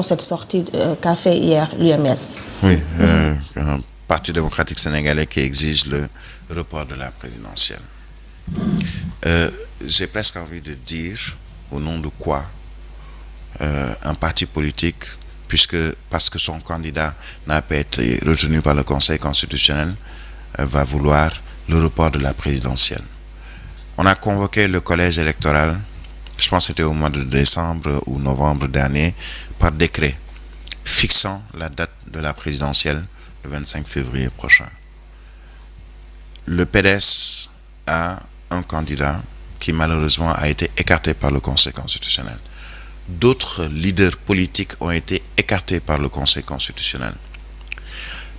Cette sortie qu'a fait hier l'UMS. Oui, un parti démocratique sénégalais qui exige le report de la présidentielle. J'ai presque envie de dire au nom de quoi un parti politique, parce que son candidat n'a pas été retenu par le Conseil constitutionnel, va vouloir le report de la présidentielle. On a convoqué le collège électoral, je pense que c'était au mois de décembre ou novembre dernier, par décret, fixant la date de la présidentielle le 25 février prochain. Le PDS a un candidat qui malheureusement a été écarté par le Conseil constitutionnel. D'autres leaders politiques ont été écartés par le Conseil constitutionnel.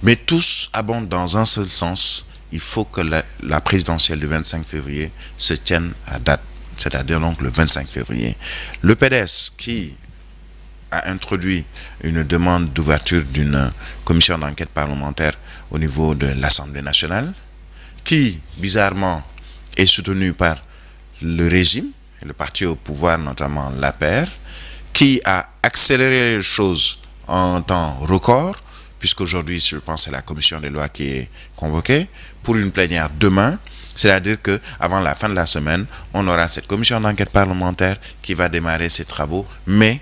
Mais tous abondent dans un seul sens, il faut que la présidentielle du 25 février se tienne à date, c'est-à-dire donc le 25 février. Le PDS qui a introduit une demande d'ouverture d'une commission d'enquête parlementaire au niveau de l'Assemblée nationale, qui, bizarrement, est soutenu par le régime, le parti au pouvoir, notamment l'APR, qui a accéléré les choses en temps record, puisqu'aujourd'hui, je pense, c'est la commission des lois qui est convoquée, pour une plénière demain, c'est-à-dire qu'avant la fin de la semaine, on aura cette commission d'enquête parlementaire qui va démarrer ses travaux, mais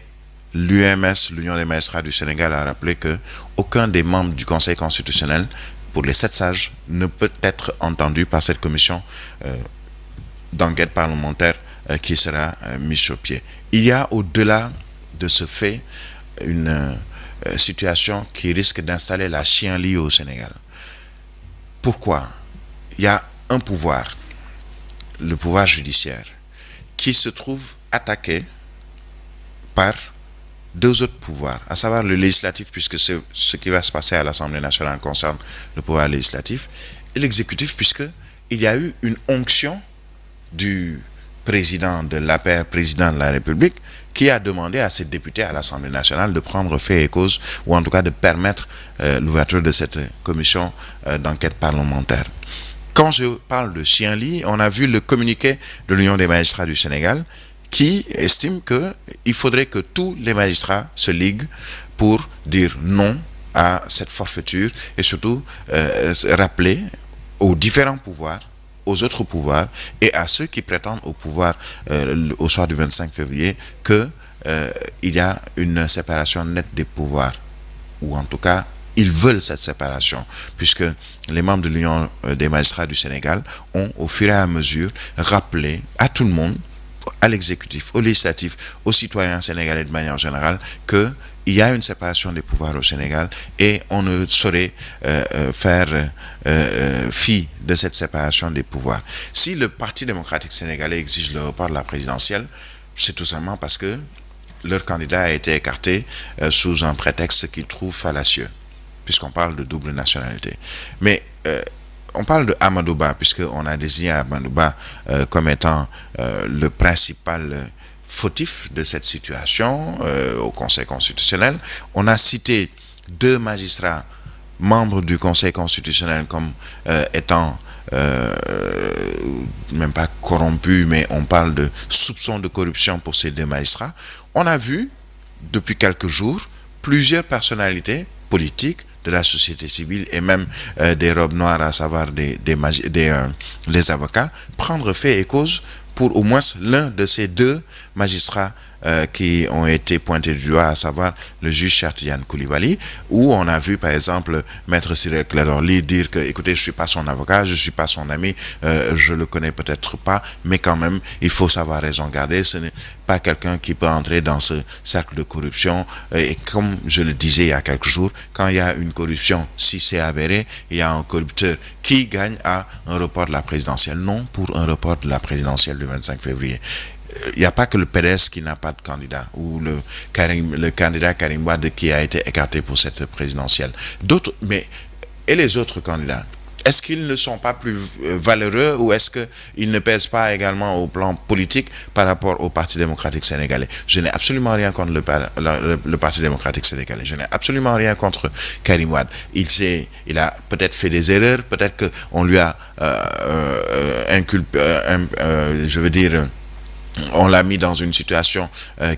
l'UMS, l'Union des magistrats du Sénégal, a rappelé qu'aucun des membres du Conseil constitutionnel, pour les 7 sages, ne peut être entendu par cette commission d'enquête parlementaire qui sera mise sur pied. Il y a au-delà de ce fait une situation qui risque d'installer la chienlit au Sénégal. Pourquoi? Il y a un pouvoir, le pouvoir judiciaire, qui se trouve attaqué par 2 autres pouvoirs, à savoir le législatif, puisque ce qui va se passer à l'Assemblée nationale concerne le pouvoir législatif, et l'exécutif, puisqu'il y a eu une onction du président de l'APR, président de la République, qui a demandé à ses députés à l'Assemblée nationale de prendre fait et cause, ou en tout cas de permettre l'ouverture de cette commission d'enquête parlementaire. Quand je parle de chien-lit, on a vu le communiqué de l'Union des magistrats du Sénégal, qui estime qu'il faudrait que tous les magistrats se liguent pour dire non à cette forfaiture et surtout rappeler aux différents pouvoirs, aux autres pouvoirs et à ceux qui prétendent au pouvoir au soir du 25 février qu'il y a une séparation nette des pouvoirs, ou en tout cas ils veulent cette séparation, puisque les membres de l'Union des magistrats du Sénégal ont au fur et à mesure rappelé à tout le monde, à l'exécutif, au législatif, aux citoyens sénégalais de manière générale, qu'il y a une séparation des pouvoirs au Sénégal et on ne saurait faire fi de cette séparation des pouvoirs. Si le Parti démocratique sénégalais exige le report de la présidentielle, c'est tout simplement parce que leur candidat a été écarté sous un prétexte qu'ils trouvent fallacieux, puisqu'on parle de double nationalité. Mais on parle de Amadou Ba, puisqu'on a désigné Amadou Ba comme étant le principal fautif de cette situation au Conseil constitutionnel. On a cité 2 magistrats membres du Conseil constitutionnel comme étant même pas corrompus, mais on parle de soupçons de corruption pour ces 2 magistrats. On a vu depuis quelques jours plusieurs personnalités politiques de la société civile et même des robes noires, à savoir les avocats, prendre fait et cause pour au moins l'un de ces 2 magistrats qui ont été pointés du doigt, à savoir le juge Cheikh Tidiane Coulibaly, où on a vu par exemple Maître Ciré Clédor Ly dire que, écoutez, je ne suis pas son avocat, je ne suis pas son ami, je le connais peut-être pas, mais quand même, il faut savoir raison garder, ce n'est pas quelqu'un qui peut entrer dans ce cercle de corruption, et comme je le disais il y a quelques jours, quand il y a une corruption, si c'est avéré, il y a un corrupteur qui gagne à un report de la présidentielle, non pour un report de la présidentielle du 25 février. Il n'y a pas que le PDS qui n'a pas de candidat, ou le candidat Karim Wade qui a été écarté pour cette présidentielle. Et les autres candidats, est-ce qu'ils ne sont pas plus valeureux, ou est-ce qu'ils ne pèsent pas également au plan politique par rapport au Parti démocratique sénégalais? Je n'ai absolument rien contre le Parti démocratique sénégalais. Je n'ai absolument rien contre Karim Wade. Il a peut-être fait des erreurs, peut-être qu'on lui a on l'a mis dans une situation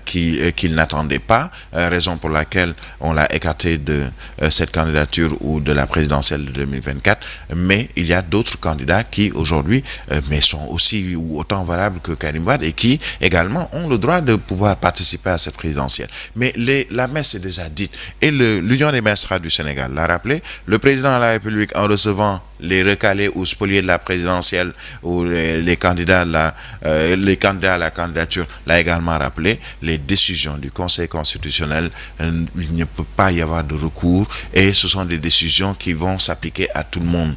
qu'il n'attendait pas, raison pour laquelle on l'a écarté de cette candidature ou de la présidentielle de 2024. Mais il y a d'autres candidats qui aujourd'hui mais sont aussi ou autant valables que Karim Wade et qui également ont le droit de pouvoir participer à cette présidentielle. Mais la messe est déjà dite et l'Union des magistrats du Sénégal l'a rappelé. Le président de la République, en recevant les recalés ou spoliés de la présidentielle ou les candidats à la candidature, l'a également rappelé, les décisions du Conseil constitutionnel, il ne peut pas y avoir de recours et ce sont des décisions qui vont s'appliquer à tout le monde.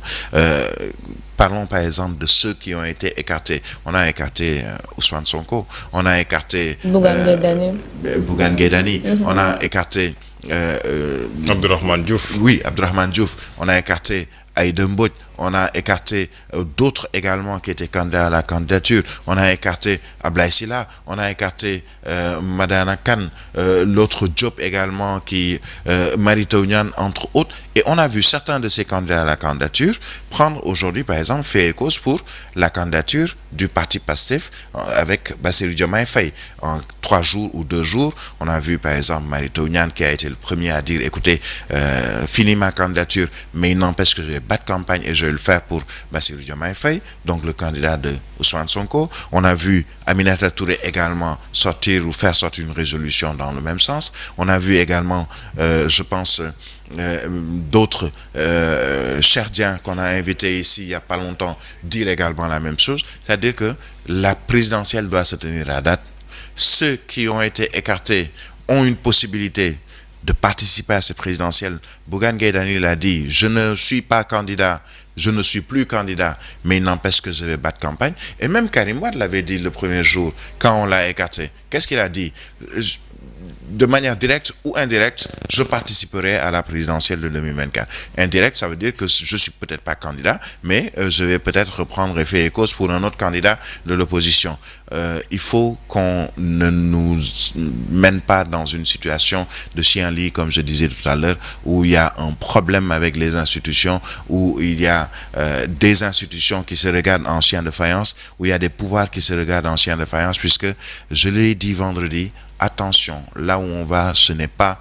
Parlons par exemple de ceux qui ont été écartés. On a écarté Ousmane Sonko, on a écarté Bougane Gueye Dany, on a écarté Abdourahmane Diouf. Oui, Abdourahmane Diouf. On a écarté Aïda Mbodj, on a écarté d'autres également qui étaient candidats à la candidature. On a écarté Ablaye Sylla, on a écarté Madana Kane, l'autre Diop également, Mary Teuw Niane, entre autres. Et on a vu certains de ces candidats à la candidature prendre aujourd'hui, par exemple, fait et cause pour la candidature du parti Pastef avec Bassirou Diomaye Faye. En 3 jours ou 2 jours, on a vu par exemple Mary Teuw Niane qui a été le premier à dire, écoutez, fini ma candidature, mais il n'empêche que je vais battre campagne et je vais le faire pour Bassirou Diomaye Faye, donc le candidat de Ousmane Sonko. On a vu Aminata Touré également sortir ou faire sortir une résolution dans le même sens. On a vu également, je pense, d'autres, Cherdiens qu'on a invité ici il n'y a pas longtemps, dire également la même chose. C'est-à-dire que la présidentielle doit se tenir à date. Ceux qui ont été écartés ont une possibilité de participer à cette présidentielle. Bougane Gueye Dany l'a dit, je ne suis pas candidat, je ne suis plus candidat, mais il n'empêche que je vais battre campagne. Et même Karim Wade l'avait dit le premier jour, quand on l'a écarté. Qu'est-ce qu'il a dit ? De manière directe ou indirecte, je participerai à la présidentielle de 2024. Indirect, ça veut dire que je suis peut-être pas candidat, mais je vais peut-être reprendre effet et cause pour un autre candidat de l'opposition. Il faut qu'on ne nous mène pas dans une situation de chien-lit, comme je disais tout à l'heure, où il y a un problème avec les institutions, où il y a des institutions qui se regardent en chien de faïence, où il y a des pouvoirs qui se regardent en chien de faïence, puisque je l'ai dit vendredi, attention, là où on va, ce n'est pas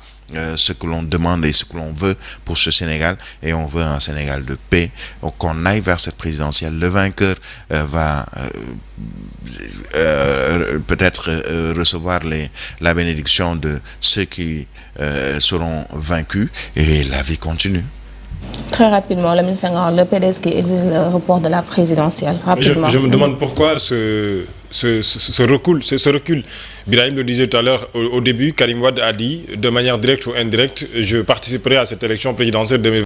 ce que l'on demande et ce que l'on veut pour ce Sénégal, et on veut un Sénégal de paix. Donc qu'on aille vers cette présidentielle. Le vainqueur va peut-être recevoir la bénédiction de ceux qui seront vaincus, et la vie continue. Très rapidement, Lamine Senghor, le PDS qui exige le report de la présidentielle. Rapidement. Je me demande pourquoi ce recul. Birahim le disait tout à l'heure, au début, Karim Wade a dit, de manière directe ou indirecte, je participerai à cette élection présidentielle 2020.